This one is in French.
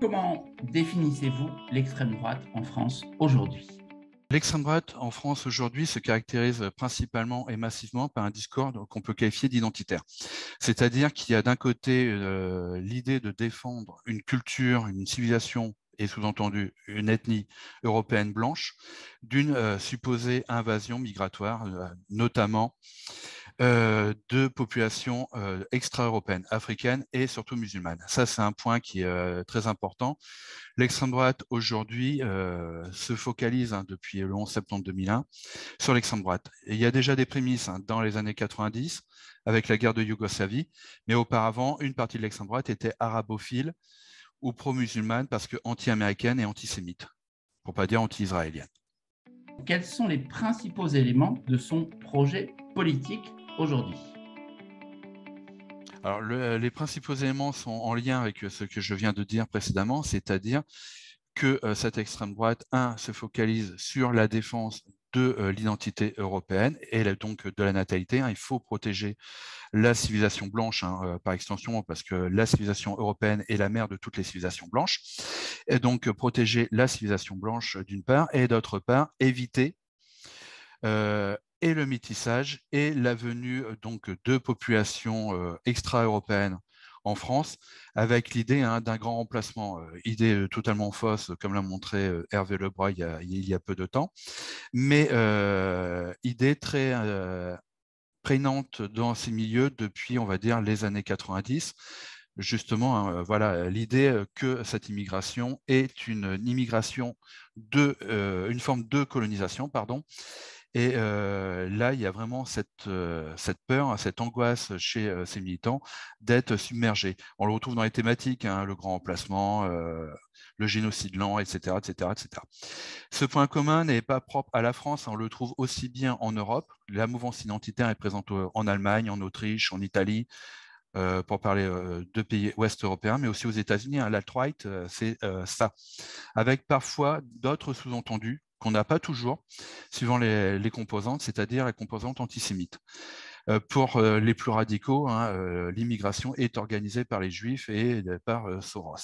Comment définissez-vous l'extrême droite en France aujourd'hui? L'extrême droite en France aujourd'hui se caractérise principalement et massivement par un discours qu'on peut qualifier d'identitaire. C'est-à-dire qu'il y a d'un côté l'idée de défendre une culture, une civilisation et sous-entendu une ethnie européenne blanche d'une supposée invasion migratoire, notamment de populations extra-européennes, africaines et surtout musulmanes. Ça, c'est un point qui est très important. L'extrême droite aujourd'hui se focalise depuis le 11 septembre 2001 sur l'extrême droite. Et il y a déjà des prémices dans les années 90 avec la guerre de Yougoslavie, mais auparavant, une partie de l'extrême droite était arabophile ou pro-musulmane parce que anti-américaine et antisémite, pour pas dire anti-israélienne. Quels sont les principaux éléments de son projet politique aujourd'hui? Alors, les principaux éléments sont en lien avec ce que je viens de dire précédemment, c'est-à-dire que cette extrême droite, se focalise sur la défense de l'identité européenne et donc de la natalité. Il faut protéger la civilisation blanche par extension, parce que la civilisation européenne est la mère de toutes les civilisations blanches. Et donc protéger la civilisation blanche d'une part, et d'autre part éviter et le métissage et la venue donc de populations extra-européennes en France, avec l'idée d'un grand remplacement, idée totalement fausse, comme l'a montré Hervé Lebrun il y a peu de temps, mais idée très prégnante dans ces milieux depuis, on va dire, les années 90. Justement, voilà, l'idée que cette immigration est une immigration une forme de colonisation, pardon, et là, il y a vraiment cette peur, cette angoisse chez ces militants d'être submergés. On le retrouve dans les thématiques, le grand remplacement, le génocide lent, etc., etc., etc. Ce point commun n'est pas propre à la France, on le trouve aussi bien en Europe. La mouvance identitaire est présente en Allemagne, en Autriche, en Italie, pour parler de pays ouest européens, mais aussi aux États-Unis. L'alt-right, c'est ça, avec parfois d'autres sous-entendus qu'on n'a pas toujours, suivant les composantes, c'est-à-dire la composante antisémite. Pour les plus radicaux, l'immigration est organisée par les Juifs et par Soros.